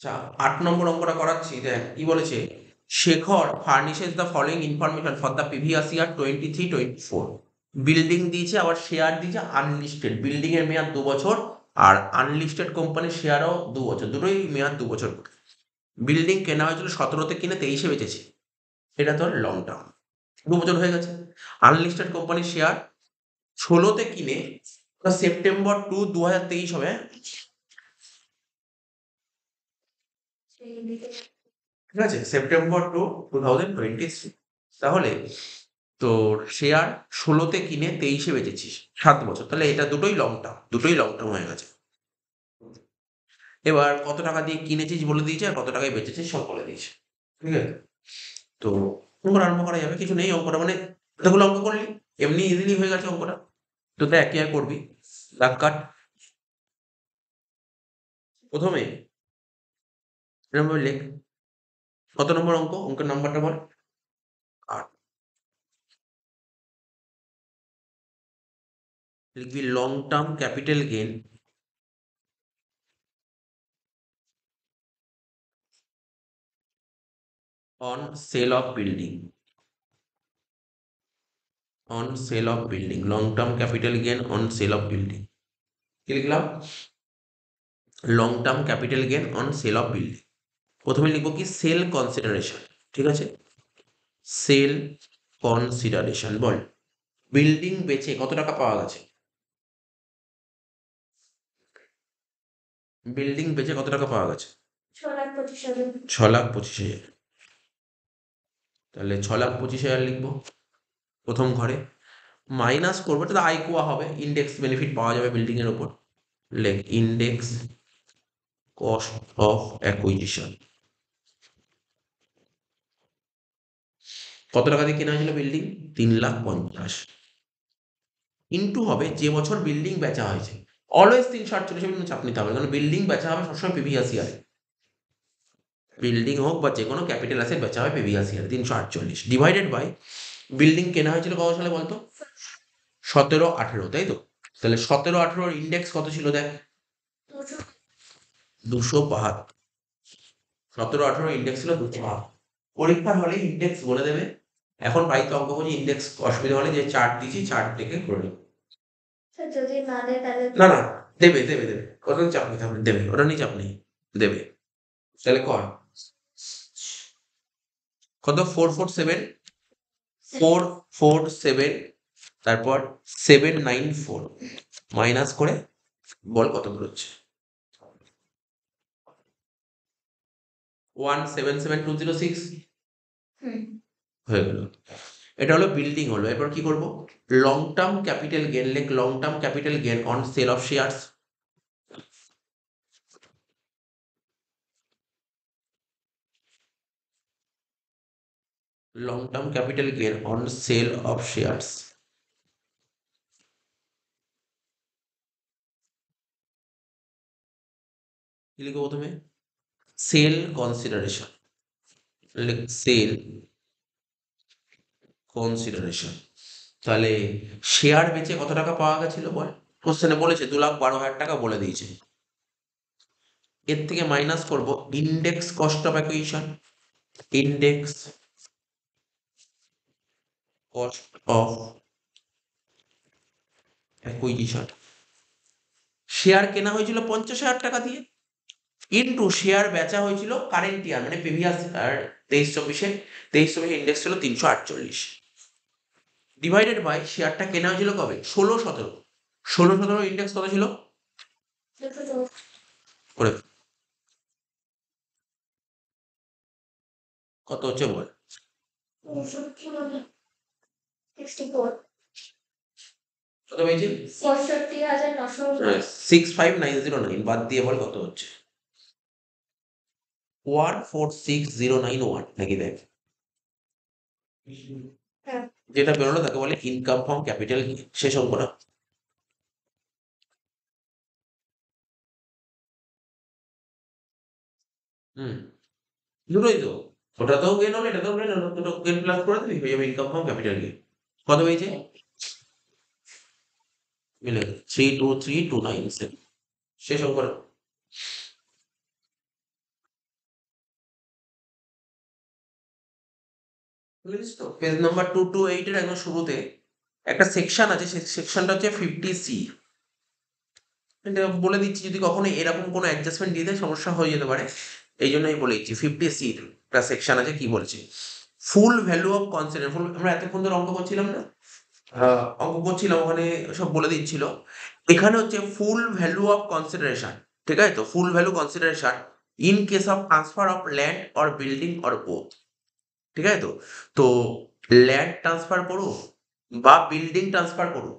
আচ্ছা, 8 নম্বর অঙ্কটা করাচ্ছি। দেখ কি বলেছে, Shekhar furnishes the following information for the previous year 23-24। Building দিয়েছে, আবার শেয়ার দিয়েছে আনলিস্টেড। বিল্ডিং এর মেয়াদ 2 বছর, আর আনলিস্টেড কোম্পানির শেয়ারও 2 বছর, দুটোই মেয়াদ 2 বছর। বিল্ডিং কেনা হয়েছিল 17-তে কিনে 23-এ বেচেছে, এটা তোর লং টার্ম, 2 বছর হয়ে গেছে। আনলিস্টেড কোম্পানির শেয়ার 16-তে কিনে সেপ্টেম্বর 2023 হবে, ঠিক আছে, সেপ্টেম্বর 2023। তাহলে তোর শেয়ার 16-তে কিনে 23-এ বেচেছিস, 7 বছর, তাহলে এটা দুটোই লং টার্ম, দুটোই লং টার্ম হয়ে গেছে। এবার কত টাকা দিয়ে কিনেছিস বলে দিয়েছে, আর কত টাকায় বেচেছিস সব বলে দিয়েছে, ঠিক আছে। তো অঙ্কটা আরম্ভ করা যাবে, কিছু নেই অঙ্কটা, মানে এতগুলো অঙ্ক করলি, এমনি ইজিলি হয়ে গেছে অঙ্কটা। তো দেখ কি আর করবি, দাগ কাট। প্রথমে এরকম ভাবে লেখ, কত নম্বর অঙ্ক, অঙ্কের নাম্বারটা বল। 8। লিখবি long term capital gain on sale of building, on sale of building, long term capital gain on sale of building. কি লিখলাম, long term capital gain on sale of building. প্রথমে লিখবো কি, সেল কনসিডারেশন, ঠিক আছে, সেল কনসিডারেশন। বল, building বেচে কত টাকা পাওয়া গেছে, বিল্ডিং বেচে কত টাকা পাওয়া গেছে, 6,25,000। তাহলে 6,25,000 লিখবো প্রথম ঘরে, মাইনাস করবো, এটা আই কোয়া হবে, ইন্ডেক্স বেনিফিট পাওয়া যাবে বিল্ডিং এর উপর। লেখ ইন্ডেক্স কস্ট অফ অ্যাকুইজিশন, কত টাকা দিয়ে কেনা হয়েছিল বিল্ডিং, 3,50,000, ইন্টু হবে যে বছর বিল্ডিং বেচা হয়েছে। অলওয়েজ 348, কোনো চাপ নিতে হবে, কারণ বিল্ডিং বেচা হবে সবসময় প্রিভিয়াস ইয়ারে। বিল্ডিং হোক বা যে কোনো ক্যাপিটাল অ্যাসেট বেচা হবে প্রিভিয়াস ইয়ারে, 348 ডিভাইডেড বাই বিল্ডিং কেনা হয়েছিল কত সালে বলতো, 17-18, তাই তো। তাহলে 17-18 ইন্ডেক্স কত ছিল দেখ, 272। 17-18 ইন্ডেক্স ছিল 272। পরীক্ষার হলে ইন্ডেক্স বলে দেবে। এখন বাড়িতে অঙ্ক করছি, ইন্ডেক্স অসুবিধা হলে যে চার্ট দিচ্ছি, চার্ট থেকে করে নেবে। যদি না দেয় তাহলে না না, দেবে দেবে দেবে, ওটা নিয়ে চাপ নিতে হবে, দেবে, ওটা নিয়ে চাপ নেই, দেবে। তাহলে কর কত, 447, 447, তারপর 794 মাইনাস করে বল কত বেরোচ্ছে, 177,206 হয়ে গেল। এটা হলো বিল্ডিং হলো। এরপর কি করব, লং টার্ম ক্যাপিটাল গেন, লেখ long term capital gain on sale of shares, long term capital gain on sale of shares. কি লিখবো প্রথমে, সেল কনসিডারেশন, লেখ সেল কনসিডারেশন। তাহলে শেয়ার বেচে কত টাকা পাওয়া গেছিল বল, কোশ্চেনে বলেছে 2,12,000 টাকা বলে দিয়েছে। এর থেকে মাইনাস করব index cost of acquisition, index cost of acquisition. Share কেনা হয়েছিল 50,000 টাকা দিয়ে, ইন্টু শেয়ার বেচা হয়েছিল কারেন্ট ইয়ার, মানে প্রিভিয়াস আর 23-24-এ, 23-24 ইন্ডেক্স ছিল 348, ডিভাইডেড বাই শেয়ারটা কেনা হয়েছিল কবে, 16-17, 16-17 ইন্ডেক্স কত ছিল, করে কত হচ্ছে বল, কত পেয়েছি, 65,909, বাদ দিয়ে বল কত হচ্ছে, 146,091 নাকি, দেখ যেটা বেরোলো তাকে বলে ইনকাম ফ্রম ক্যাপিটাল, শেষ অঙ্কটা। হুম, দুটোই তো, ওটাতেও গেন হলো, এটাতেও গেন হলো, দুটো গেন প্লাস করে দিবি, হয়ে যাবে ইনকাম ফ্রম ক্যাপিটাল গেন। কত পেয়েছে, মিলে 323,297, শেষ অঙ্কটা। বুঝেছিস তো? পেজ নাম্বার 228 এর একদম শুরুতে একটা সেকশন আছে, সেই সেকশনটা হচ্ছে 50C। এটা বলে দিচ্ছি, যদি কখনো এরকম কোনো অ্যাডজাস্টমেন্ট দিয়ে দেয় সমস্যা হয়ে যেতে পারে, এই জন্য আমি বলে দিচ্ছি। 50C একটা সেকশন আছে, কি বলছে, ফুল ভ্যালু অফ কনসিডার, আমরা এতক্ষণ ধরে অঙ্ক করছিলাম না, অঙ্ক করছিলাম, ওখানে সব বলে দিচ্ছিল। এখানে হচ্ছে ফুল ভ্যালু অফ কনসিডারেশন, ঠিক আছে তো, full value consideration in case of transfer of land or building or both, ঠিক আছে তো। তো ল্যান্ড ট্রান্সফার করো বা বিল্ডিং ট্রান্সফার করো,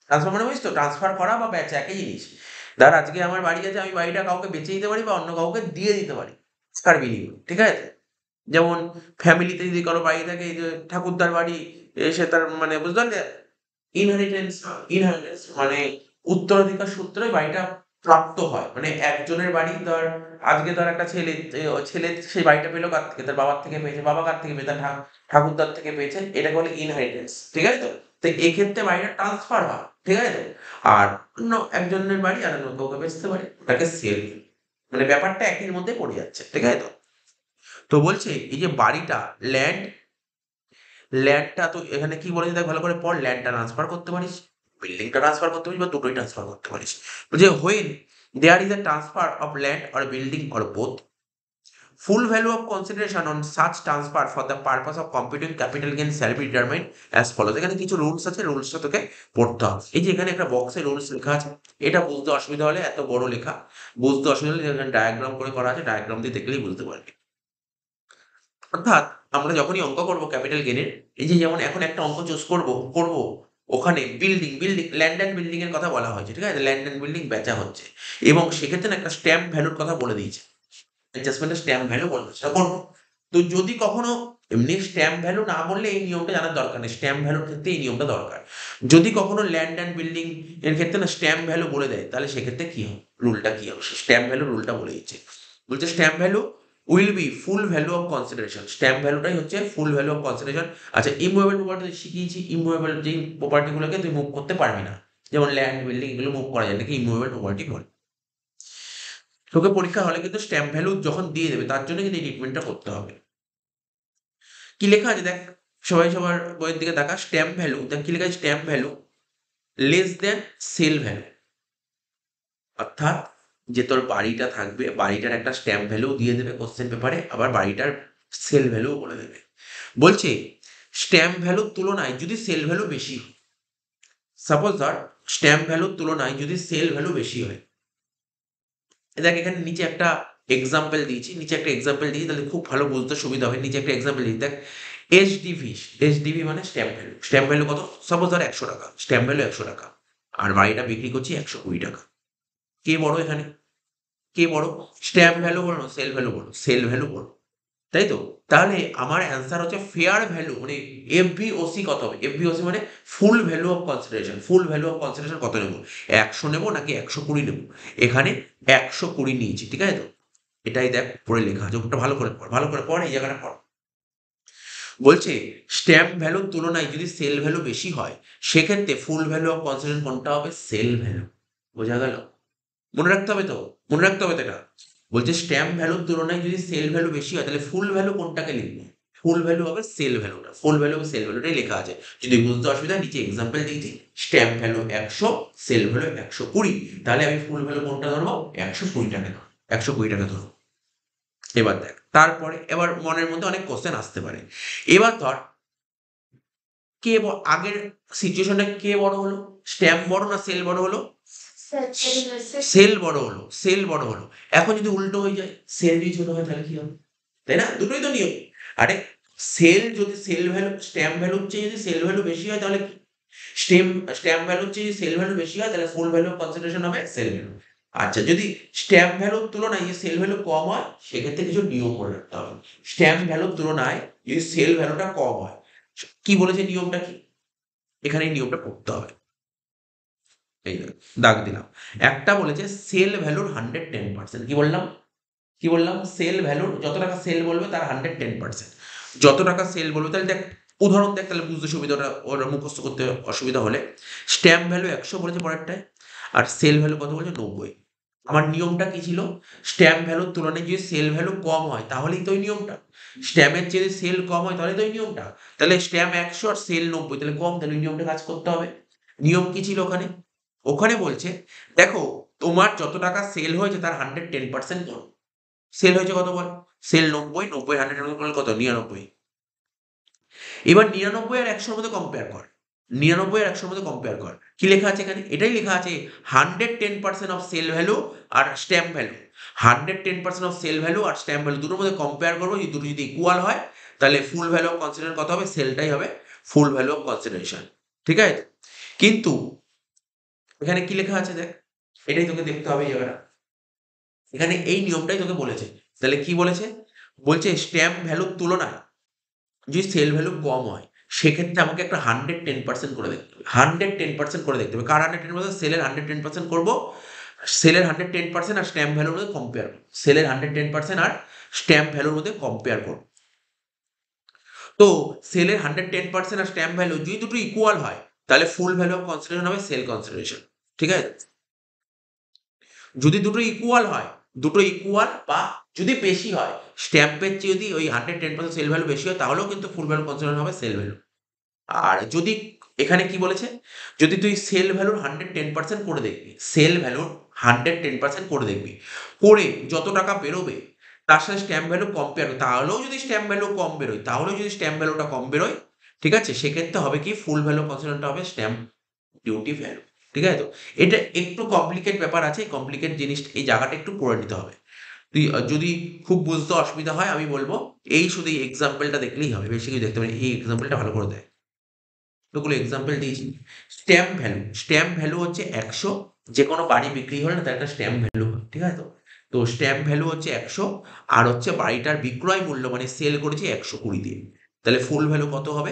ট্রান্সফার মানে বুঝিস তো, ট্রান্সফার করা বা বেচা একই জিনিস। ধর আজকে আমার বাড়ি আছে, আমি বাড়িটা কাউকে বেচে দিতে পারি বা অন্য কাউকে দিয়ে দিতে পারি টাকার বিনিময়ে, ঠিক আছে। যেমন ফ্যামিলিতে যদি কারো বাড়ি থাকে, এই যে ঠাকুরদার বাড়ি, সে তার মানে বুঝতে পারলে ইনহেরিটেন্স, ইনহেরিটেন্স মানে উত্তরাধিকার সূত্রে বাড়িটা প্রাপ্ত হয়। মানে একজনের বাড়ি, ধর আজকে ধর একটা ছেলে, ছেলে সেই বাড়িটা পেলো কার থেকে, তার বাবার থেকে পেয়েছে, বাবা কার থেকে পেয়েছে, তার ঠাকুরদার থেকে পেয়েছে, এটাকে বলে ইনহেরিটেন্স, ঠিক আছে তো। তো এক্ষেত্রে বাড়িটা ট্রান্সফার হয়, ঠিক আছে তো। আর অন্য একজনের বাড়ি আর অন্য কাউকে বেচতে পারে, ওটাকে সেল, মানে ব্যাপারটা একই মধ্যে পড়ে যাচ্ছে, ঠিক আছে তো। তো বলছে এই যে বাড়িটা, ল্যান্ড, ল্যান্ডটা তো এখানে কি বলেছে দেখ ভালো করে পড়, ল্যান্ডটা ট্রান্সফার করতে পারিস, বিল্ডিংটা ট্রান্সফার করতে পারিস, বা দুটোই ট্রান্সফার করতে পারিস। বলছে when there is a transfer of land or building or both, full value of consideration on such transfer for the purpose of computing capital gain shall be determined as follows. এখানে কিছু rules আছে, রুলসটা তোকে পড়তে হবে। এই যে এখানে একটা বক্সে রুলস লেখা আছে, এটা বুঝতে অসুবিধা হলে, এত বড় লেখা বুঝতে অসুবিধা হলে এখানে ডায়াগ্রাম করে করা আছে, ডায়াগ্রাম দিয়ে দেখলেই বুঝতে পারবি। অর্থাৎ আমরা যখনই অঙ্ক করবো ক্যাপিটাল গেইনের, এই যে যেমন এখন একটা অঙ্ক চুজ করবো, ওখানে বিল্ডিং ল্যান্ড অ্যান্ড বিল্ডিং এর কথা বলা হয়েছে, ঠিক আছে, ল্যান্ড অ্যান্ড বিল্ডিং বেচা হচ্ছে, এবং সেক্ষেত্রে না একটা স্ট্যাম্প ভ্যালুর কথা বলে দিয়েছে, অ্যাডজাস্টমেন্টের স্ট্যাম্প ভ্যালু বলবে, সেটা করবো। তো যদি কখনো এমনি স্ট্যাম্প ভ্যালু না বললে এই নিয়মটা জানার দরকার নেই, স্ট্যাম্প ভ্যালুর ক্ষেত্রে এই নিয়মটা দরকার। যদি কখনো ল্যান্ড অ্যান্ড বিল্ডিং এর ক্ষেত্রে না স্ট্যাম্প ভ্যালু বলে দেয়, তাহলে সেক্ষেত্রে কি হবে, রুলটা কি হবে, স্ট্যাম্প ভ্যালু রুলটা বলে দিচ্ছে। বলছে stamp value will be full value of consideration, stamp ভ্যালুটাই হচ্ছে ফুল ভ্যালু অফ কনসিডারেশন। আচ্ছা, ইমুভেবল প্রপার্টি শিখিয়েছি, ইমুভেবল যে প্রপার্টিগুলোকে তুই মুভ করতে পারবি না, যেমন ল্যান্ড বিল্ডিং, এগুলো মুভ করা যায় নাকি, ইমুভেবল প্রপার্টি বলে। তোকে পরীক্ষা হলে কিন্তু স্ট্যাম্প ভ্যালু যখন দিয়ে দেবে, তার জন্য কিন্তু এই ট্রিটমেন্টটা করতে হবে। কি লেখা আছে দেখ, সবাই সবার বইয়ের দিকে দেখা, স্ট্যাম্প ভ্যালু দেখ কি লেখা আছে, stamp value less than sale value. অর্থাৎ যে তোর বাড়িটা থাকবে, বাড়িটার একটা স্ট্যাম্প ভ্যালু দিয়ে দেবে কোশ্চেন পেপারে, আবার বাড়িটার সেল ভ্যালু বলে দেবে। বলছে স্ট্যাম্প ভ্যালুর তুলনায় যদি সেল ভ্যালু বেশি হয়, সাপোজ ধর স্ট্যাম্প ভ্যালুর তুলনায় যদি সেল ভ্যালু বেশি হয়, দেখ এখানে নিচে একটা এক্সাম্পল দিয়েছি, তাহলে খুব ভালো বুঝতে সুবিধা হবে। নিচে একটা এক্সাম্পল দিয়েছি দেখ, এইচডিভি, এইচডিভি মানে স্ট্যাম্প ভ্যালু কত, সাপোজ ধর 100 টাকা, স্ট্যাম্প ভ্যালু 100 টাকা, আর বাড়িটা বিক্রি করছি 120 টাকা। কে বড় এখানে, কে বড়, স্ট্যাম্প ভ্যালু বড় না সেল ভ্যালু বড়, সেল ভ্যালু বড়, তাই তো। তাহলে আমার অ্যান্সার হচ্ছে ফেয়ার ভ্যালু, মানে এফভিওসি কত হবে, এফভিওসি মানে full value of consideration, full value of consideration কত নেবো, 100 নেবো নাকি 120 নেবো, এখানে 120 নিয়েছি, ঠিক আছে তো। এটাই দেখ পড়ে লেখা আছে, ওটা ভালো করে পড়, ভালো করে পড়, এই জায়গাটা পড়। বলছে স্ট্যাম্প ভ্যালুর তুলনায় যদি সেল ভ্যালু বেশি হয়, সেক্ষেত্রে ফুল ভ্যালু অফ কনসিডারেশন কোনটা হবে, সেল ভ্যালু। বোঝা গেল, মনে রাখতে হবে তো, মনে রাখতে হবে তো এটা। বলছে স্ট্যাম্প ভ্যালুর তুলনায় যদি সেল ভ্যালু বেশি হয়, তাহলে ফুল ভ্যালু কোনটাকে লিখবে, ফুল ভ্যালু হবে সেল ভ্যালুটা, ফুল ভ্যালু হবে সেল ভ্যালুটাই লেখা আছে। যদি বুঝতে অসুবিধা, নিচে এক্সাম্পল দিয়েছি, স্ট্যাম্প ভ্যালু 100, সেল ভ্যালু 120, তাহলে আমি ফুল ভ্যালু কোনটা ধরবো, 120 টাকা ধরবো, 120 টাকা ধরবো। এবার দেখ তারপরে, এবার মনের মধ্যে অনেক কোশ্চেন আসতে পারে। এবার ধর আগের সিচুয়েশনটা কে বড় হলো, স্ট্যাম্প বড় না সেল বড় হলো, সেল বড় হলো, সেল বড় হলো। এখন যদি উল্টো হয়ে যায়, সেল যদি ছোট হয়, তাহলে কি হবে, তাই না, দুটোই তো নিয়ম। আরে সেল যদি সেল ভ্যালু, স্ট্যাম্প ভ্যালুর চেয়ে যদি সেল ভ্যালু বেশি হয়, তাহলে স্ট্যাম্প ভ্যালুর চেয়ে সেল ভ্যালু বেশি হয়, তাহলে ফুল ভ্যালু কনসিডারেশন হবে সেল ভ্যালু। আচ্ছা, যদি স্ট্যাম্প ভ্যালুর তুলনায় সেল ভ্যালু কম হয়, সেক্ষেত্রে কিছু নিয়ম মনে রাখতে হবে। স্ট্যাম্প ভ্যালুর তুলনায় যদি সেল ভ্যালুটা কম হয়, কি বলেছে নিয়মটা কি, এখানে এই নিয়মটা পড়তে হবে। এই দাগ দিলাম, একটা বলেছে সেল ভ্যালুর 110%, কি বললাম, সেল ভ্যালুর যত টাকা সেল বলবে তার 110%, যত টাকা সেল বলবে। তাহলে দেখ উদাহরণ দেখ, তাহলে বুঝতে সুবিধাটা, ওরা মুখস্থ করতে অসুবিধা হলে, স্ট্যাম্প ভ্যালু 100 বলেছে পরেরটায়, আর সেল ভ্যালু কত বলেছে 90, আমার নিয়মটা কি ছিল? স্ট্যাম্প ভ্যালুর তুলনায় যদি সেল ভ্যালু কম হয় তাহলেই তো ওই নিয়মটা। স্ট্যাম্পের যদি সেল কম হয় তাহলে তো ওই নিয়মটা। তাহলে স্ট্যাম্প 100 আর সেল 90, তাহলে কম, তাহলে ওই নিয়মটা কাজ করতে হবে। নিয়ম কি ছিল ওখানে? ওখানে বলছে দেখো তোমার যত টাকা সেল হয়েছে তার 110% করো। সেল হয়েছে কত বল? সেল 90, 90 100 করলে কত? 99। এবার 99 আর 100 র মধ্যে কম্পেয়ার কর। 99 আর 100 র মধ্যে কম্পেয়ার কর। কি লেখা আছে এখানে? এটাই লেখা আছে 110% অফ সেল ভ্যালু আর stamp value. 110% of sale value আর স্ট্যাম্প ভ্যালু দুটোর মধ্যে কম্পেয়ার করবো। এই দুটো যদি ইকুয়াল হয় তাহলে ফুল ভ্যালু অফ কনসিডারেশন কত হবে? সেলটাই হবে ফুল ভ্যালু অফ কনসিডারেশন। ঠিক আছে? কিন্তু এখানে কি লেখা আছে দেখ, এটাই তোকে দেখতে হবে এই জায়গাটা। এখানে এই নিয়মটাই তোকে বলেছে। তাহলে কি বলেছে? বলছে স্ট্যাম্প ভ্যালুর তুলনায় যদি সেল ভ্যালু কম হয় সেক্ষেত্রে আমাকে একটা 110% করে দেখতে হবে। 110% করে দেখতে হবে। কার 110%? সেলের 110% করবো। সেলের 110% আর স্ট্যাম্প ভ্যালুর মধ্যে কম্পেয়ার করবো। সেলের 110% আর স্ট্যাম্প ভ্যালুর মধ্যে কম্পেয়ার করবো। তো সেলের 110% আর স্ট্যাম্প ভ্যালু যদি দুটো ইকুয়াল হয় তাহলে ফুল ভ্যালু অফ কনসিডারেশন হবে সেল কনসিডারেশন। ঠিক আছে? যদি দুটো ইকুয়াল হয়, দুটো ইকুয়াল বা যদি বেশি হয়, স্ট্যাম্পের চেয়ে যদি ওই 110% সেল ভ্যালু বেশি হয় তাহলেও কিন্তু ফুল ভ্যালু কনসিডারেশন হবে সেল ভ্যালু। আর যদি এখানে কি বলেছে? যদি তুই সেল ভ্যালুর 110% করে দেখবি, সেল ভ্যালুর 110% করে দেখবি, করে যত টাকা বেরোবে তার সাথে স্ট্যাম্প ভ্যালু কম্পেয়ার, তাহলেও যদি স্ট্যাম্প ভ্যালু কম বেরোয়, তাহলেও যদি স্ট্যাম্প ভ্যালুটা কম বেরোয়, ঠিক আছে, সেক্ষেত্রে হবে কি ফুল ভ্যালু কনসিডারেশনটা হবে স্ট্যাম্প ডিউটি ভ্যালু। ঠিক আছে? তো এটা একটু কমপ্লিকেট ব্যাপার আছে। কমপ্লিকেট জিনিস এই জায়গাটা একটু পড়ে নিতে হবে। তুই যদি খুব বুঝতে অসুবিধা হয় আমি বলবো এই শুধু এই এক্সাম্পলটা দেখলেই হবে, বেশি কিছু দেখতে পারি। এই এক্সাম্পলটা ভালো করে দেয়। কতগুলো এক্সাম্পল দিয়েছি। স্ট্যাম্প ভ্যালু, স্ট্যাম্প ভ্যালু হচ্ছে 100। যে কোনো বাড়ি বিক্রি হলে না তার একটা স্ট্যাম্প ভ্যালু হয়। ঠিক আছে? তো তো স্ট্যাম্প ভ্যালু হচ্ছে 100 আর হচ্ছে বাড়িটার বিক্রয় মূল্য মানে সেল করেছে 120 দিয়ে। তাহলে ফুল ভ্যালু কত হবে?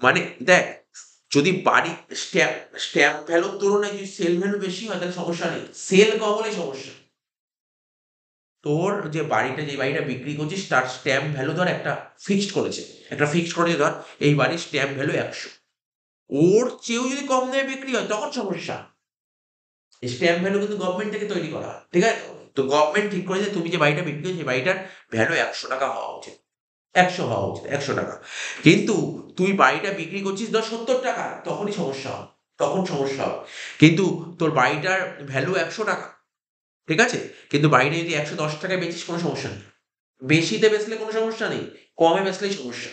মানে দেখ, যদি বাড়ি স্ট্যাম্প স্ট্যাম্প ভ্যালুর তুলনায় যদি সেল ভ্যালু বেশি হয় তাহলে সমস্যা নেই, সেল কম হলেই সমস্যা। তোর যে বাড়িটা, যে বাড়িটা বিক্রি করছিস তার স্ট্যাম্প ভ্যালু ধর একটা ফিক্সড করেছে, একটা ফিক্সড করেছে ধর এই বাড়ির স্ট্যাম্প ভ্যালু 100। ওর চেয়েও যদি কম দামে বিক্রি হয় তখন সমস্যা। স্ট্যাম্প ভ্যালু কিন্তু গভর্নমেন্ট থেকে তৈরি করা হয়। ঠিক আছে? তো গভর্নমেন্ট ঠিক করেছে তুমি যে বাড়িটা বিক্রি করছো সেই বাড়িটার ভ্যালু 100 টাকা হওয়া উচিত। 100 হওয়া উচিত, 100 টাকা। কিন্তু তুই বাড়িটা বিক্রি করছিস ধর 70 টাকা, তখনই সমস্যা হবে। তখন সমস্যা হবে। কিন্তু তোর বাড়িটার ভ্যালু 100 টাকা। ঠিক আছে? কিন্তু বাড়িটা যদি 110 টাকায় বেচিস কোনো সমস্যা নেই। বেশিতে বেচলে কোনো সমস্যা নেই। কমে বেচলেই সমস্যা।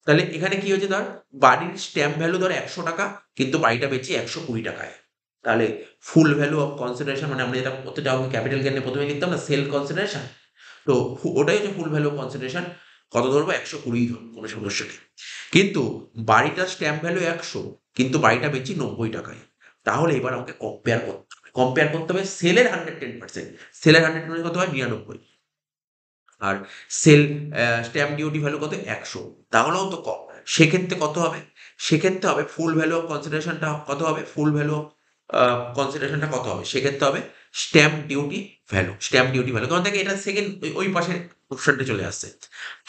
তাহলে এখানে কি হয়েছে ধর বাড়ির স্ট্যাম্প ভ্যালু ধর 100 টাকা, কিন্তু বাড়িটা বেচি 120 টাকায়। তাহলে ফুল ভ্যালু অফ কনসিডারেশন মানে আমরা যেটা প্রত্যেকটা অঙ্কে ক্যাপিটাল গেইনে প্রথমে লিখতাম না, সেল কনসিডারেশন। তো ওটাই হচ্ছে ফুল ভ্যালু অফ কনসিডারেশন। কত ধরবো? 120 ধরবো, কোনো সমস্যা নেই। কিন্তু বাড়িটার স্ট্যাম্প ভ্যালু 100, কিন্তু বাড়িটা বেচি 90 টাকায়। তাহলে এবার আমাকে কম্পেয়ার করতে হবে। কম্পেয়ার করতে হবে সেলের 110%। সেলের 110% কত হয়? 99। আর সেল স্ট্যাম্প ডিউটি ভ্যালু কত? 100। তাহলেও তো কম। সেক্ষেত্রে কত হবে? সেক্ষেত্রে হবে ফুল ভ্যালু অফ কনসিডারেশনটা কত হবে? ফুল ভ্যালু অফ কনসিডারেশনটা কত হবে? সেক্ষেত্রে হবে stamp duty value. Stamp duty value. কারণ দেখো এটা সেকেন্ড ওই পাশে অপশনটা চলে আসছে।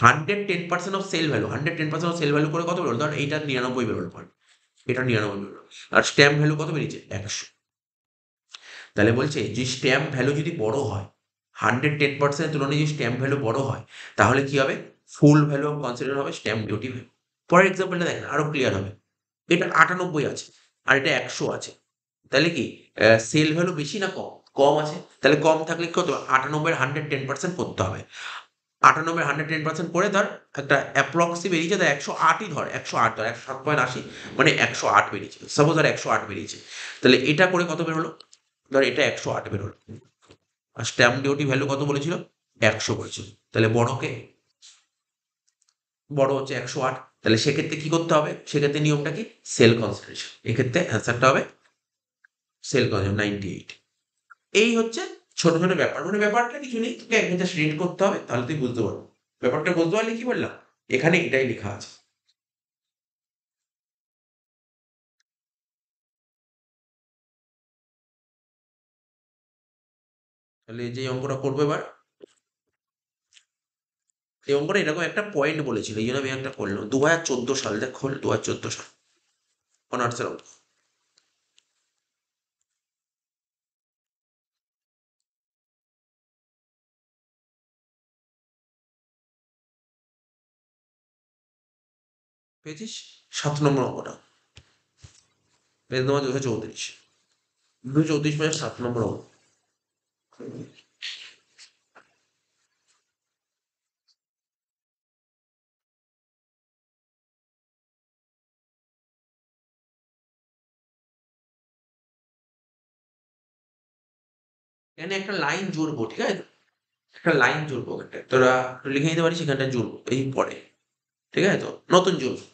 110% of sale value, 110% of sale value করে কত বেরোলো? ধর এইটা 99 বেরোলো পয়েন্ট। এটা 99 বেরোলো। আর স্ট্যাম্প ভ্যালু কত বেরিয়েছে? 100। তাহলে বলছে যে স্ট্যাম্প ভ্যালু যদি বড় হয়, 110% তুলনায় যদি স্ট্যাম্প ভ্যালু বড় হয় তাহলে কি হবে? ফুল ভ্যালু অফ কনসিডার হবে স্ট্যাম্প ডিউটি ভ্যালু। পরের এক্সাম্পলটা দেখ না, আরো ক্লিয়ার হবে। এটা 98 আছে আর এটা 100 আছে। তাহলে কি সেল ভ্যালু বেশি না কম? কম আছে। তাহলে কম থাকলে কত? 98 এর 110% করতে হবে। 98 এর 110% করে ধর একটা অ্যাপ্রক্সি বেরিয়েছে, ধর 108ই ধর, 108 ধর, 107.80 মানে 108 বেরিয়েছে। সাপোজ ধর 108 বেরিয়েছে। তাহলে এটা করে কত বেরোলো? ধর এটা 108 বেরোলো। আর স্ট্যাম্প ডিউটি ভ্যালু কত বলেছিল? 100 বলেছিল। তাহলে বড়কে, বড় হচ্ছে 108। তাহলে সেক্ষেত্রে কি করতে হবে? সেক্ষেত্রে নিয়মটা কি? Sale consideration. এক্ষেত্রে অ্যান্সারটা হবে সেল কনসিডারেশন 98। এই হচ্ছে ছোট ছোট ব্যাপার। মানে ব্যাপারটা কিছু নেই, তোকে একদিন জাস্ট রিড করতে হবে তাহলে তুই বুঝতে পারবি। ব্যাপারটা বুঝতে পারলে কি বললাম? এখানে এটাই লেখা আছে। তাহলে যে অঙ্কটা করবো এবার, এই অঙ্কটা এরকম একটা পয়েন্ট বলেছিল, এই জন্য আমি একটা করলাম। 2014 সাল, দেখ খোল 2014 সাল, অনার্সের অঙ্ক। পেয়েছিস? 7 নম্বর অঙ্কটা পেয়ে তোমার 234, 234 7 নম্বর অঙ্ক। এখানে একটা লাইন জুড়বো, ঠিক আছে? একটা লাইন জুড়বো, একটা তোরা লিখে নিতে পারিস, এখানটা জুড়বো এই পরে, ঠিক আছে? তো নতুন জুড়বো,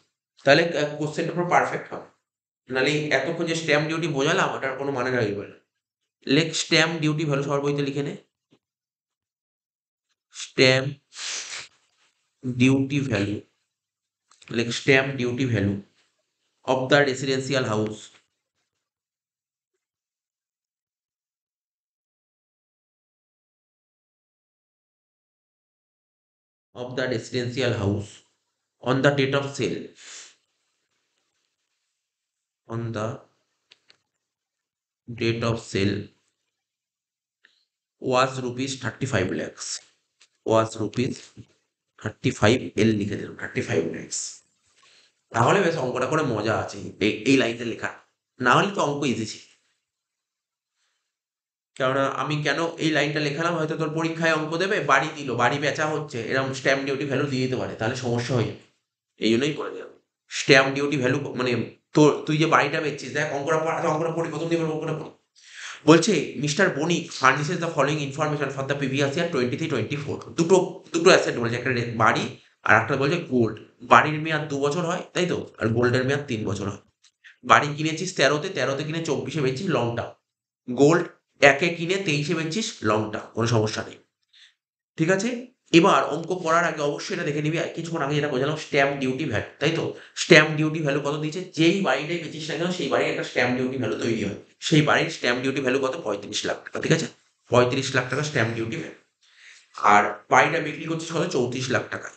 তাহলে কোশ্চেনটা পুরো পারফেক্ট হবে। নাহলে এতক্ষণ যে স্ট্যাম্প ডিউটি বোঝালাম ওটার কোনো মানে রইবে না। লেখ স্ট্যাম্প ডিউটি ভ্যালু, সবার বইতে লিখে নে। স্ট্যাম্প ডিউটি ভ্যালু, লেখ stamp duty value of the residential house, of the residential house on the date of sale, on the date of sale was rupees 35 lakhs, was rupees 35 L লিখে দিলাম, 35 lakhs। তাহলে বেশ অঙ্কটা করে মজা আছে এই লাইনটা লেখা, না হলে তো অঙ্ক ইজি ছিল। কেননা আমি কেন এই লাইনটা লেখালাম, হয়তো তোর পরীক্ষায় অঙ্ক দেবে, বাড়ি দিল, বাড়ি বেচা হচ্ছে, এরকম স্ট্যাম্প ডিউটি ভ্যালু দিয়ে দিতে পারে, তাহলে সমস্যা হয়ে যাবে। এই জন্যই করে দিলাম স্ট্যাম্প ডিউটি ভ্যালু, মানে তোর তুই যে বাড়িটা বেচছিস, দেখ অঙ্কটা পড়, অঙ্কটা পড়ি, প্রথম দিকে অঙ্কটা পড়ি। বলছে mister Banik furnishes the following information for the previous year 23-24। দুটো দুটো অ্যাসেট বলেছে, একটা বাড়ি আর একটা বলছে গোল্ড। বাড়ির মেয়াদ 2 বছর হয়, তাই তো? আর গোল্ডের মেয়াদ 3 বছর হয়। বাড়ি কিনেছিস 13-তে, 13-তে কিনে 24-এ বেচছিস, লং টার্ম। গোল্ড 1-এ কিনে 23-এ বেচছিস, লং টার্ম, কোনো সমস্যা নেই। ঠিক আছে? এবার অঙ্ক করার আগে অবশ্যই এটা দেখে নিবি, কিছুক্ষণ আগে যেটা বোঝালাম স্ট্যাম্প ডিউটি ভ্যালু, তাই তো? স্ট্যাম্প ডিউটি ভ্যালু কত দিয়েছে? যেই বাড়িটাই বেচিস না কেন সেই বাড়ির একটা স্ট্যাম্প ডিউটি ভ্যালু তৈরি হয়। সেই বাড়ির স্ট্যাম্প ডিউটি ভ্যালু কত? 35 লাখ টাকা, ঠিক আছে? 35 লাখ টাকা স্ট্যাম্প ডিউটি ভ্যালু। আর বাড়িটা বিক্রি করছিস কত? 34 লাখ টাকায়।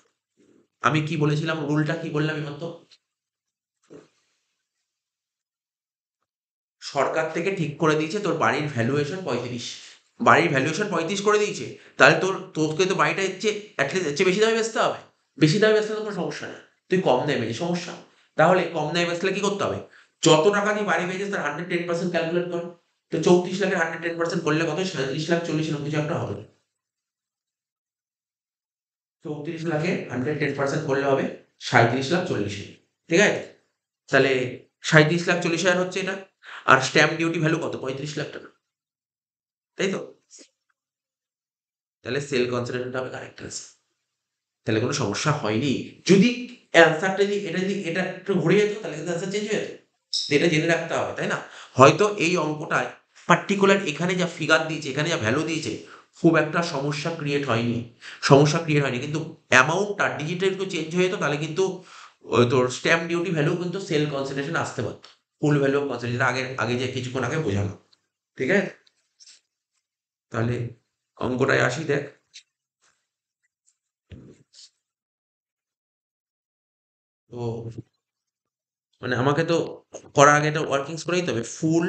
আমি কি বলেছিলাম, রুলটা কি বললাম এবার তো? সরকার থেকে ঠিক করে দিয়েছে তোর বাড়ির ভ্যালুয়েশন 35, বাড়ির ভ্যালুয়েশন 35 করে দিয়েছে। তাহলে তোকে তো বাড়িটা হচ্ছে অ্যাটলিস্ট এর চেয়ে বেশি দামে বেচতে হবে। বেশি দামে বেচলে তো কোনো সমস্যা নেই, তুই কম দামে বেচে সমস্যা। তাহলে কম দামে বেচলে কি করতে হবে? যত টাকা দিয়ে বাড়ি বেচেছিস তার 110% ক্যালকুলেট কর। তো 34 লাখের 110% করলে কত? 37 লাখ 40 এরকম কিছু একটা হবে। 34 লাখে 110% করলে হবে 37 লাখ 40, ঠিক আছে? তাহলে 37 লাখ 40 হাজার হচ্ছে এটা। আর স্ট্যাম্প ডিউটি ভ্যালু কত? 35 লাখ টাকা, তাই তো? তাহলে সেল কনসিডারেশনটা হবে কারেক্ট আছে, তাহলে কোনো সমস্যা হয়নি। যদি অ্যান্সারটা যদি এটা একটু ঘুরে যেত তাহলে কিন্তু অ্যান্সার চেঞ্জ হয়ে যেত। এটা জেনে রাখতে হবে, তাই না? হয়তো এই অঙ্কটায় পার্টিকুলার এখানে যা ফিগার দিয়েছে, এখানে যা ভ্যালু দিয়েছে, খুব একটা সমস্যা ক্রিয়েট হয়নি, সমস্যা ক্রিয়েট হয়নি, কিন্তু অ্যামাউন্টটা ডিজিটটা একটু চেঞ্জ হয়ে যেত, তাহলে কিন্তু ওই তোর স্ট্যাম্প ডিউটি ভ্যালু কিন্তু সেল কনসিডারেশন আসতে পারত। ফুল ভ্যালু অফ কনসিডারেশন আগে আগে যে কিছুক্ষণ আগে বোঝালাম, ঠিক আছে? তাহলে অঙ্কটায় আসি, দেখ। তো মানে আমাকে তো করার আগে এটা ওয়ার্কিংস করেই তবে ফুল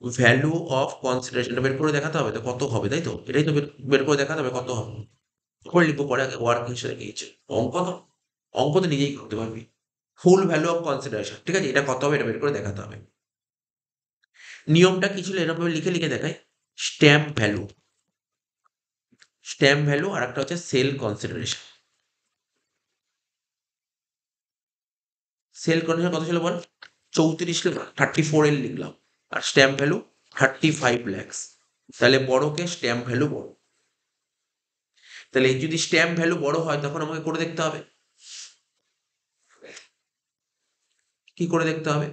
ভ্যালু অফ কনসিডারেশন বের করে দেখাতে হবে, তো কত হবে, তাই তো? এটাই তো বের বের করে দেখাতে হবে কত হবে। করে লিখবো, পরে আগে ওয়ার্কিংস লিখেছি। অঙ্ক তো অঙ্ক তো নিজেই করতে পারবি। ফুল ভ্যালু অফ কনসিডারেশন, ঠিক আছে? এটা কত হবে এটা বের করে দেখাতে হবে। নিয়মটা কি ছিল? এরকম ভাবে লিখে লিখে দেখাই। স্ট্যাম্প ভ্যালু, স্ট্যাম্প ভ্যালু আর একটা হচ্ছে সেল কনসিডারেশন। সেল কনসিডারেশন কত ছিল বল? 34 লাখ 34 L লিখলাম, আর স্ট্যাম্প ভ্যালু 35 lakhs। তাহলে বড়কে স্ট্যাম্প ভ্যালু বড়। তাহলে যদি স্ট্যাম্প ভ্যালু বড় হয় তখন আমাকে করে দেখতে হবে, কি করে দেখতে হবে?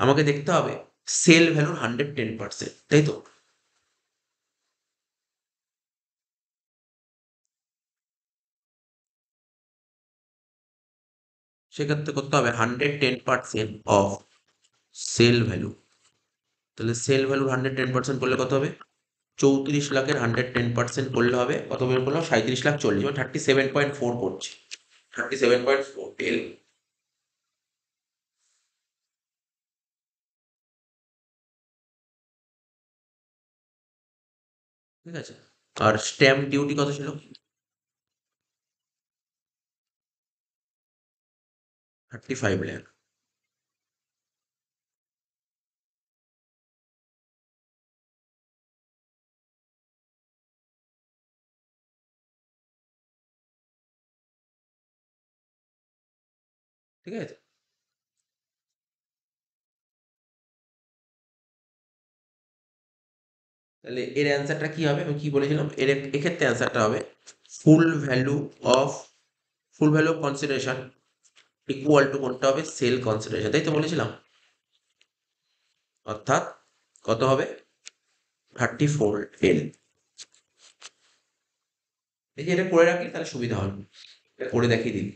আমাকে দেখতে হবে সেল ভ্যালুর 110%, তাই তো? সেক্ষেত্রে করতে হবে 110% অফ সেল ভ্যালু। তাহলে সেল ভ্যালুর 110% করলে কত হবে? 34 লাখের 110% করলে হবে কত? বের করলাম 37 লাখ 40, মানে 37.4 পড়ছে, 37.4 এল, ঠিক আছে? আর স্ট্যাম্প ডিউটি কত ছিল? 35 লাখ। ঠিক আছে, তাহলে এর অ্যান্সারটা কি হবে? আমি কি বলেছিলাম? এক্ষেত্রে অ্যান্সারটা হবে full value of full value of consideration equal to কোনটা হবে? সেল কনসিডারেশন, তাই তো বলেছিলাম। অর্থাৎ কত হবে? 34L। এই যে এটা করে রাখি তাহলে সুবিধা হবে, এটা করে দেখিয়ে দিই।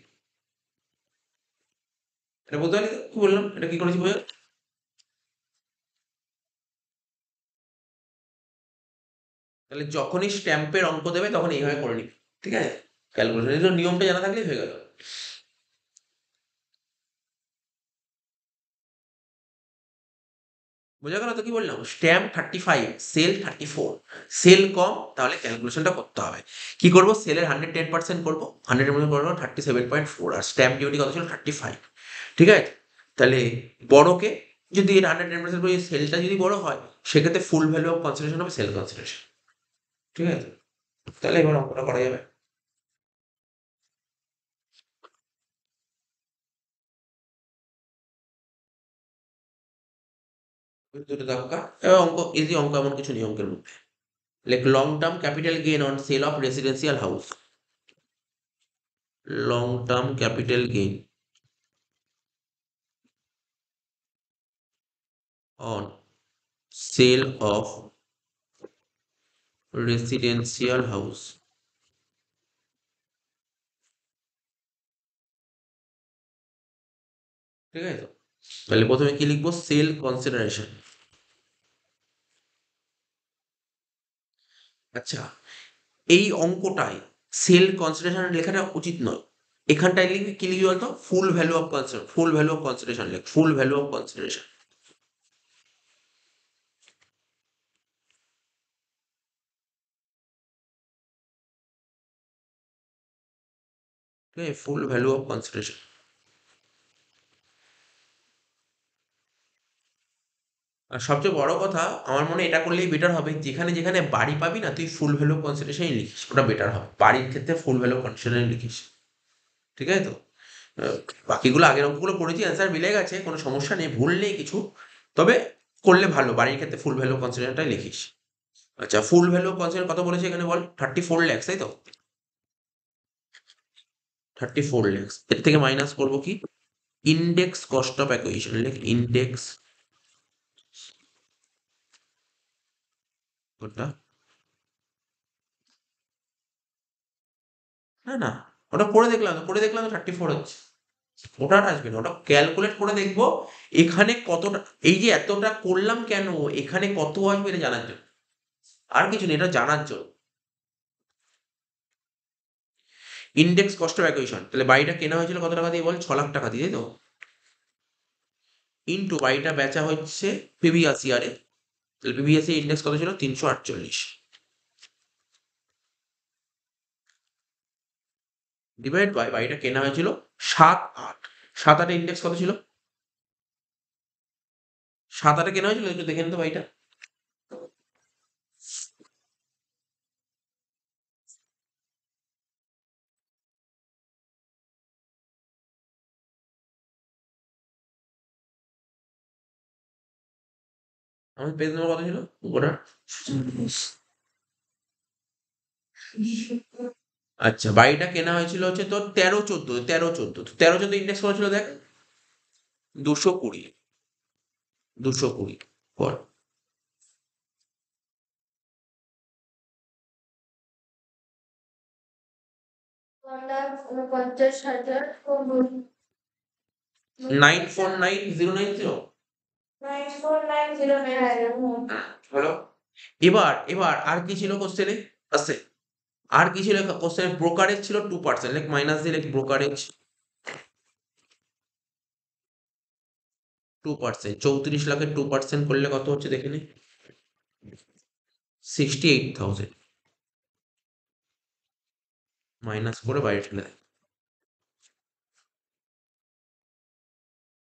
এটা বলতে পারি তো? কি বললাম? এটা কি করেছি বোঝা? তাহলে যখনই স্ট্যাম্পের অঙ্ক দেবে তখন এইভাবে করে নিবি, ঠিক আছে? ক্যালকুলেশন এর নিয়মটা জানা থাকলেই হয়ে গেল। বোঝা গেল তো কি বললাম? Stamp 35, sell 34। সেল কম, তাহলে ক্যালকুলেশনটা করতে হবে। কি করবো? সেলের 110% করবো, 100 এর মধ্যে করবো 37.4, আর স্ট্যাম্প ডিউটি কত ছিল? 35। ঠিক আছে, তাহলে বড়কে যদি এর 110% করে সেলটা যদি বড় হয়, সেক্ষেত্রে ফুল ভ্যালু অফ কনসিডারেশন হবে সেল কনসিডারেশন। ঠিক আছে, তাহলে এবার অঙ্কটা করা যাবে। দুটো ধাক্কা, এবার অঙ্ক ইজি, অঙ্ক এমন কিছু নেই অঙ্কের মধ্যে। Like long term capital gain on sale of residential house. Long term capital gain on sale of residential house। ঠিক আছে, তাহলে প্রথমে কি লিখবো? Sale consideration. আচ্ছা, এই অঙ্কটায় সেল কনসিডারেশন লেখাটা উচিত নয়। এখানটায় লিখবি কি? লিখবি বলতো? Full value of consider, full value of consideration লেখ, ফুল ভ্যালু অফ কনসিডারেশন। ঠিক আছে, ফুল ভ্যালু অফ কনসিডারেশন। আর সবচেয়ে বড় কথা, আমার মনে হয় এটা করলেই বেটার হবে, যেখানে যেখানে বাড়ি পাবি না, তুই ফুল ভ্যালু কনসিডারেশনই লিখিস, ওটা বেটার হবে। বাড়ির ক্ষেত্রে ফুল ভ্যালু কনসিডারেশন লিখিস। ঠিক আছে তো? আহ, বাকিগুলো আগের অঙ্কগুলো করেছি, অ্যান্সার মিলে গেছে, কোনো সমস্যা নেই, ভুল নেই কিছু। তবে করলে ভালো, বাড়ির ক্ষেত্রে ফুল ভ্যালু কনসিডারেশনটাই লিখিস। আচ্ছা, ফুল ভ্যালু কনসিডারেশন কত বলেছে এখানে বল? 34 lakhs, তাই তো? 34 lakhs, এর থেকে মাইনাস করবো কি? ইন্ডেক্স কস্ট অফ অ্যাকুইজিশন, লিখ ইন্ডেক্স। ওটা না না, ওটা করে দেখলাম তো, করে দেখলাম তো 34 হচ্ছে। ওটা আর আসবে না, ওটা ক্যালকুলেট করে দেখবো এখানে কতটা। এই যে এতটা করলাম কেন, এখানে কত আসবে এটা জানার জন্য, আর কিছু নেই, এটা জানার জন্য। ইন্ডেক্স কস্ট অফ অ্যাকুইজিশন, তাহলে বাড়িটা কেনা হয়েছিল কত টাকা দিয়ে বল? 6 লাখ টাকা দিয়ে, তাই তো? ইন্টু বাড়িটা বেচা হচ্ছে প্রিভিয়াস ইয়ারে, তাহলে প্রিভিয়াস ইয়ার ইন্ডেক্স কত ছিল? 348। ডিভাইড বাই বাড়িটা কেনা হয়েছিল 7-8। 7-8 ইন্ডেক্স কত ছিল? 7-8 কেনা হয়েছিল, একটু দেখে নিন তো বাড়িটা। আমার পেজ নম্বর কত ছিল ওটা? আচ্ছা, বাড়িটা কেনা হয়েছিল হচ্ছে তোর 13-14, 13-14, 13-14 ইন্ডেক্স কত ছিল দেখ? 220, 220 পর। 1,49,000 949090। 94909। হলো। এবার আর কি ছিল কোশ্চেনে? আছে, আর কি ছিল কোশ্চেনে? ব্রোকারেজ ছিল 2%, লাইক মাইনাস দিয়ে লাইক ব্রোকারেজ 2%। 34 লাখের 2% করলে কত হচ্ছে দেখে নি? 68,000। মাইনাস করে বাইরে ঠেলে দেয়।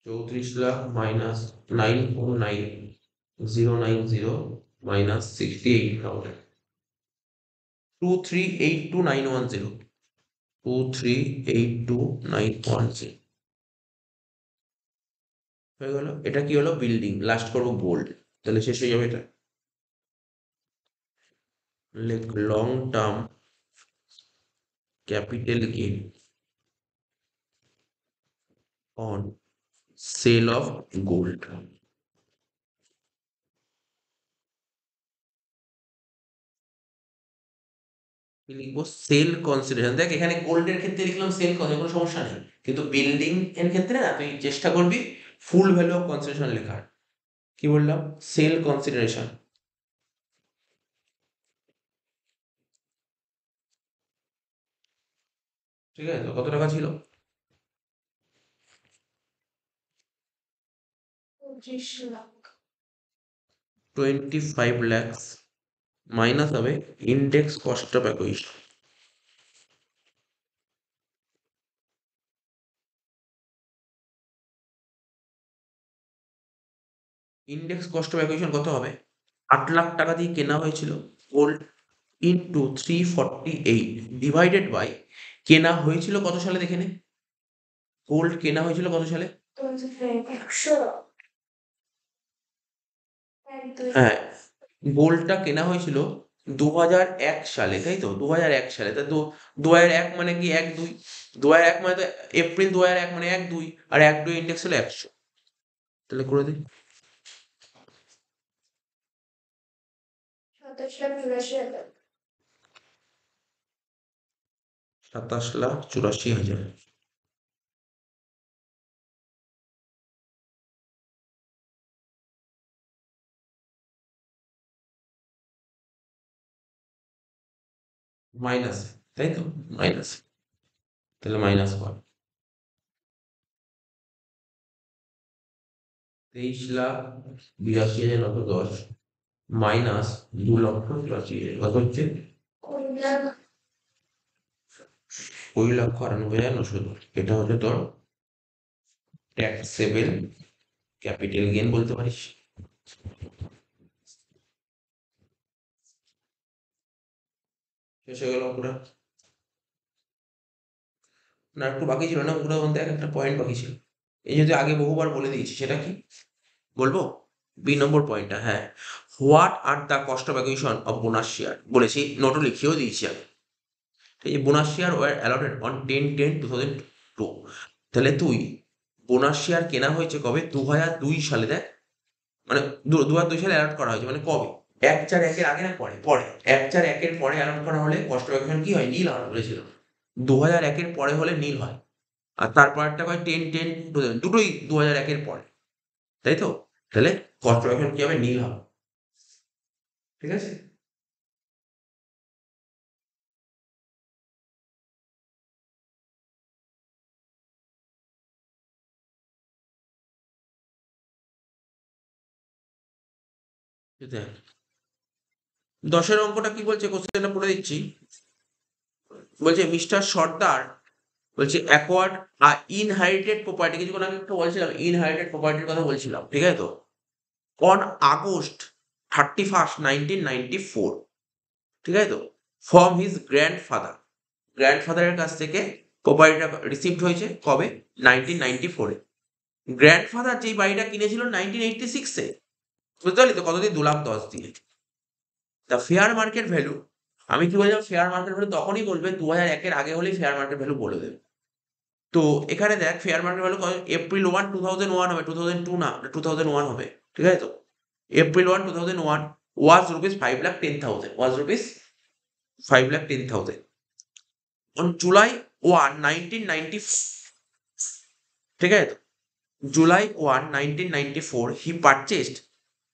34 লাখ মাইনাস 949090 মাইনাস 68,000 2382910 2382910 হয়ে গেল। এটা কি হলো? বিল্ডিং। লাস্ট করবো বোল্ড, তাহলে শেষ হয়ে যাবে এটা। Long term capital gain on sale of gold. কি লিখবো? Sale consideration. দেখ এখানে গোল্ডের ক্ষেত্রে লিখলাম সেল কনসিডারেশন, কোনো সমস্যা নেই, কিন্তু বিল্ডিং এর ক্ষেত্রে না তুই চেষ্টা করবি ফুল ভ্যালু অফ কনসিডারেশন লেখার। কি বললাম? Sale consideration. ঠিক আছে, তো কত টাকা ছিল? 25 lakhs মাইনাস হবে index cost of acquisition. Index cost of acquisition কত হবে? 8 লাখ টাকা দিয়ে কেনা হয়েছিল গোল্ড, ইন্টু 348 ডিভাইডেড বাই কেনা হয়েছিল কত সালে দেখে নে। গোল্ড কেনা হয়েছিল কত সালে? হ্যাঁ, গোল্ডটা কেনা হয়েছিল 2001 সালে, তাই তো? 2001 সালে। তা 2001 মানে কি? 1-2। 2001 মানে তো এপ্রিল 2001 মানে 1-2, আর 1-2 ইন্ডেক্স হলো 100। তাহলে করে দিই। 27,84,000 মাইনাস, তাই তো? মাইনাস, তাহলে মাইনাস কর। 23,82,910 মাইনাস 2,84,000 কত হচ্ছে? 20,98,910। এটা হচ্ছে তোর ট্যাক্সেবল ক্যাপিটাল গেইন বলতে পারিস। শেষ হয়ে গেল পুরো। না, একটু বাকি ছিল না পুরো, দেখ একটা পয়েন্ট বাকি ছিল। এই যদি আগে বহুবার বলে দিয়েছি, সেটা কি বলবো? বি নম্বর পয়েন্টটা, হ্যাঁ। What are the cost of acquisition of bonus share বলেছি, নোটও লিখেও দিয়েছি আমি। এই যে bonus share were allotted on 10/10/2002। তাহলে তুই বোনাস শেয়ার কেনা হয়েছে কবে? 2002 সালে। দেখ মানে 2002 সালে অ্যালট করা হয়েছে, মানে কবে? 1/4/1 আগে না পরে? পরে। 1/4/1 পরে অ্যালট করা হলে কস্ট অফ অ্যাকুইজিশন কি হয়? নীল হয় বলেছিল। 2001 পরে হলে নীল হয়। আর তারপরেরটা হয় 10/10/2000, দুটোই 2001 পরে, তাই তো? তাহলে কস্ট অফ অ্যাকুইজিশন কি হবে? নীল হবে। ঠিক আছে? দেখ 10-এর অঙ্কটা কি বলছে, কোশ্চেনটা পড়ে দিচ্ছি। বলছে মিস্টার সর্দার বলছে অ্যাকোয়ার্ড ইনহেরিটেড প্রপার্টি, কিছুক্ষণ আগে একটা বলছিলাম ইনহেরিটেড প্রপার্টির কথা বলছিলাম, ঠিক আছে তো? অন আগস্ট 31st 1994, ঠিক আছে তো? ফ্রম হিজ গ্র্যান্ডফাদারের কাছ থেকে প্রপার্টিটা রিসিভড হয়েছে কবে? 1994-এ। গ্র্যান্ডফাদার যেই বাড়িটা কিনেছিল 1986-এ, বুঝতে পারলি তো? কত দিয়ে? 2,10,000 দিয়ে। দ্য ফেয়ার মার্কেট ভ্যালু, আমি কি বলছিলাম? ফেয়ার মার্কেট ভ্যালু তখনই বলবে 2001 আগে হলেই ফেয়ার মার্কেট ভ্যালু বলে দেবে। তো এখানে দেখ ফেয়ার মার্কেট ভ্যালু এপ্রিল 1 2001 হবে, 2002 না, 2001 হবে, ঠিক আছে তো? April 1 2001 was rupees 5,10,000, was rupees 5,10,000। On July 1 1994, ঠিক আছে তো? জুলাই 1 1994 হি পারচেসড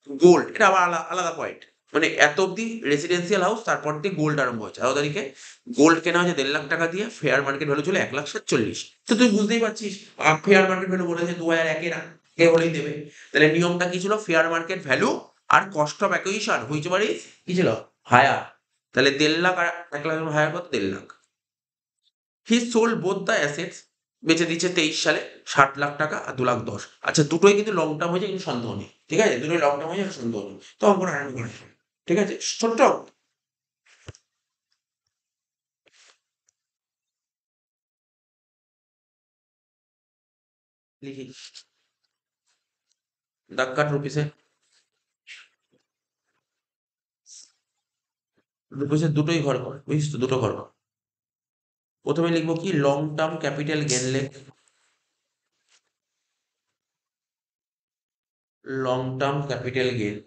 গোল্ড। এটা আবার আলাদা পয়েন্ট। মানে এত অব্দি রেসিডেন্সিয়াল হাউস, তারপর দিয়ে গোল্ড আরম্ভ হয়েছে। 13 তারিখে গোল্ড কেনা হয়েছে 1.5 লাখ টাকা দিয়ে, ফেয়ার মার্কেট ভ্যালু ছিল 1,47,000। তো তুই বুঝতেই পারছিস ফেয়ার মার্কেট ভ্যালু বলেছে 2001 আগে হলেই দেবে। তাহলে নিয়মটা কি ছিল? ফেয়ার মার্কেট ভ্যালু আর cost of acquisition which were is কি ছিল? হায়ার। তাহলে 1.5 লাখ আর 1 লাখ হায়ার কত? 1.5 লাখ। হি সোল্ড বোথ দ্য অ্যাসেটস বেচে দিচ্ছে 23 সালে 60 লাখ টাকা আর 2 লাখ 10। আচ্ছা, দুটোই কিন্তু লং টার্ম হয়েছে, কিন্তু সন্দেহ নেই, ঠিক আছে, দুটোই লং টার্ম হয়েছে, সন্দেহ নেই। তো অঙ্কটা রান করে, ঠিক আছে, ছোট্ট অঙ্ক। লিখি, দাগ কাট রুপিসে, রুপিসে দুটোই ঘর কর, বুঝিস তো, দুটো ঘর কর। প্রথমে লিখবো কি, লং টার্ম ক্যাপিটাল গেন লেখ, লং টার্ম ক্যাপিটাল গেন,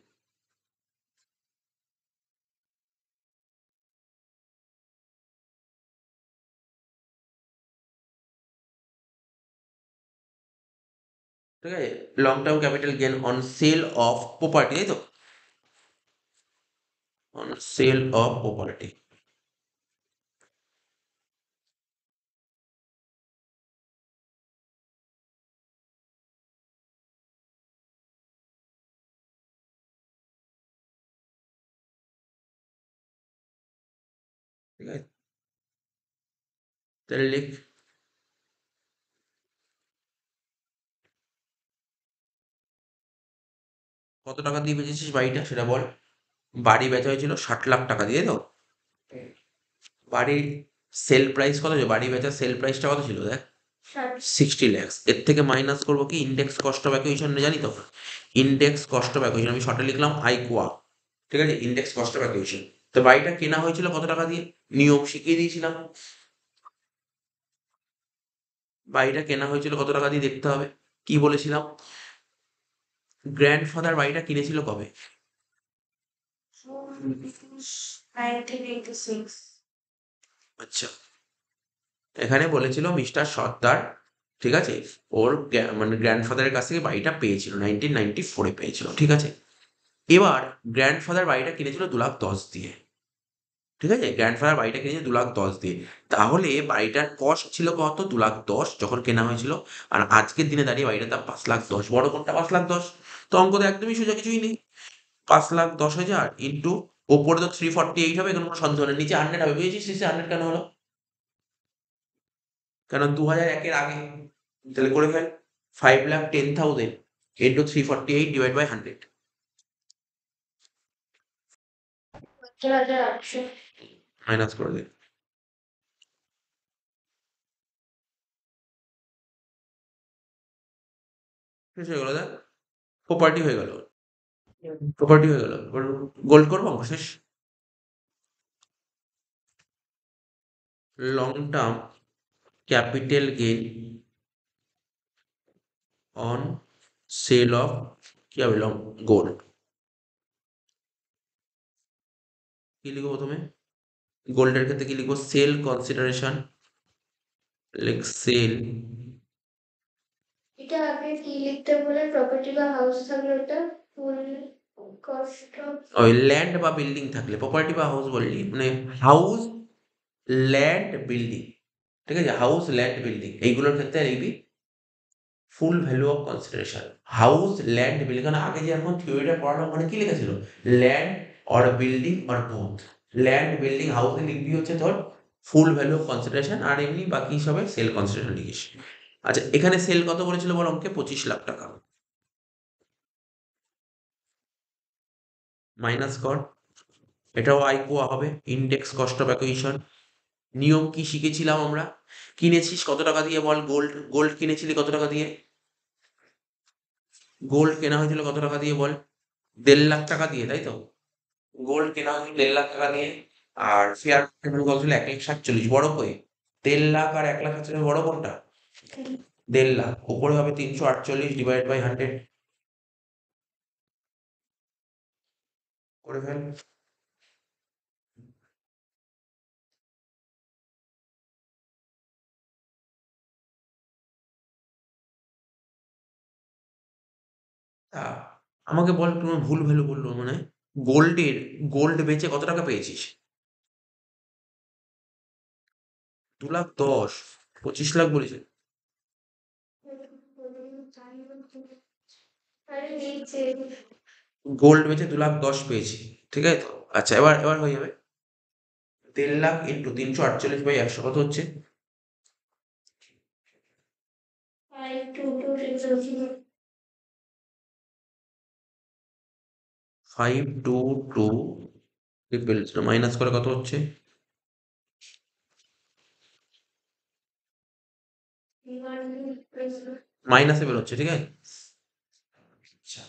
ঠিক আছে, long term capital gain on sale of property, তাই তো, অন সেল অফ প্রপার্টি, ঠিক আছে, তাহলে লিখ, কত টাকা দিয়ে বেচেছিস বাড়িটা সেটা বল। বাড়ি বেচা হয়েছিল 60 লাখ টাকা দিয়ে, তাই তো। বাড়ির সেল প্রাইস কত ছিল, বাড়ি বেচার সেল প্রাইসটা কত ছিল দেখ, 60 lakhs। এর থেকে মাইনাস করবো কি, ইন্ডেক্স কস্ট অফ অ্যাকুইজিশন, জানি তো, ইন্ডেক্স কস্ট অফ অ্যাকুইজিশন, আমি শর্টে লিখলাম আইকোয়া, ঠিক আছে, ইন্ডেক্স কস্ট অফ অ্যাকুইজিশন। তো বাড়িটা কেনা হয়েছিল কত টাকা দিয়ে, নিয়ম শিখিয়ে দিয়েছিলাম, বাড়িটা কেনা হয়েছিল কত টাকা দিয়ে দেখতে হবে। কি বলেছিলাম, গ্র্যান্ডফাদার বাড়িটা কিনেছিল কবে, 1986। আচ্ছা, এখানে বলেছিল মিস্টার সর্দার, ঠিক আছে, ওর মানে গ্র্যান্ডফাদারের কাছ থেকে বাড়িটা পেয়েছিল 1994-এ পেয়েছিল, ঠিক আছে। এবার গ্র্যান্ডফাদার বাড়িটা কিনেছিল 2 লাখ 10 দিয়ে, ঠিক আছে, গ্র্যান্ডফাদার বাড়িটা কিনেছে 2 লাখ 10 দিয়ে। তাহলে বাড়িটার কস্ট ছিল কত, 2 লাখ 10 যখন কেনা হয়েছিল। আর আজকের দিনে দাঁড়িয়ে বাড়িটার দাম 5 লাখ 10, বড় কোনটা, 5 লাখ 10। তো অঙ্ক তো একদমই সোজা, কিছুই নেই। 5 লাখ 10 হাজার ইন্টু, ওপরে তো 348 হবে, কোনো সন্দেহ নেই, নিচে 100 হবে, বুঝেছিস নিচে 100 কেন হলো, কারণ 2001-এর আগে। তাহলে করে ফেল, 5,10,000 ইন্টু 348 ডিভাইড বাই 100, 17,800। মাইনাস করে দে, শেষ হয়ে গেল দেখ, প্রপার্টি হয়ে গেল, প্রপার্টি হয়ে গেল। গোল্ড করবো, অঙ্ক শেষ। Long term capital gain on sale of, কি হবে, লং গোল্ড, কি লিখবো প্রথমে, গোল্ডের ক্ষেত্রে কি লিখবো, সেল কনসিডারেশন, লাইক সেল, এটা আগে কি লিখতে বলে, প্রপার্টি বা হাউস থাকলে ওটা ফুল কস্ট অফ। ওই ল্যান্ড বা বিল্ডিং থাকলে, প্রপার্টি বা হাউস বললি, মানে হাউস, ল্যান্ড, বিল্ডিং, ঠিক আছে, হাউস ল্যান্ড বিল্ডিং এইগুলোর ক্ষেত্রে লিখবি full value of consideration, house land building. কারণ আগে যে এখন থিওরিটা পড়ানো, মানে কি লিখেছিল, land or building or both, land building হাউসে লিখবি হচ্ছে তোর ফুল ভ্যালু অফ কনসিডারেশন, আর এমনি বাকি সবে সেল কনসিডারেশন লিখিস। আচ্ছা, এখানে সেল কত বলেছিল বল অঙ্কে, 25 লাখ টাকা, মাইনাস কর, এটাও আইকোয়া হবে, ইন্ডেক্স কস্ট অফ অ্যাকুইজিশন। নিয়ম কি শিখেছিলাম আমরা, কিনেছিস কত টাকা দিয়ে বল, গোল্ড, গোল্ড কিনেছিলি কত টাকা দিয়ে, গোল্ড কেনা হয়েছিল কত টাকা দিয়ে বল, 1.5 লাখ টাকা দিয়ে, তাই তো, গোল্ড কেনা হয়েছিল 1.5 লাখ টাকা দিয়ে। আর ফেয়ার ভ্যালু কত ছিল, 1,47,000, বড় কই, 1.5 লাখ আর 1,47,000 বড় কোনটা, 1.5 লাখ, উপরে হবে 348 ডিভাইড বাই 100, করে ফেল। আহ, আমাকে বল, তুমি ভুল ভ্যালু বললো মানে, গোল্ডের, গোল্ড বেচে কত টাকা পেয়েছিস, 2 লাখ 10, 25 লাখ বলেছে, আরে নিচে। গোল্ড বেচে 2 লাখ 10 পেয়েছি, ঠিক আছে তো। আচ্ছা, এবার এবার হয়ে যাবে, 1.5 লাখ ইন্টু 348 বাই 100 কত হচ্ছে, 522 522 মাইনাস করে কত হচ্ছে? মাইনাসে বেরোচ্ছে, ঠিক আছে। আচ্ছা,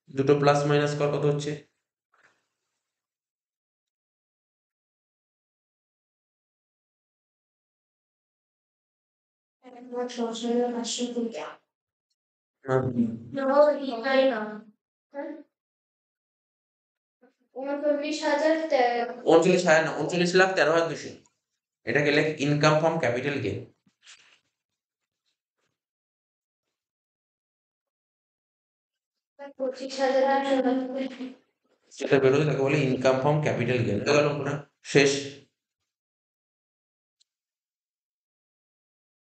দুটো প্লাস মাইনাস কর কত হচ্ছে? ঊনচল্লিশ হাজার 39,000 না, 39,13,200। এটাকে লেখ ইনকাম ফ্রম ক্যাপিটাল গেন। পঁচিশ হাজার যেটা বেরোয় তাকে বলে ইনকাম ফ্রম ক্যাপিটাল গেন। গেল না শেষ।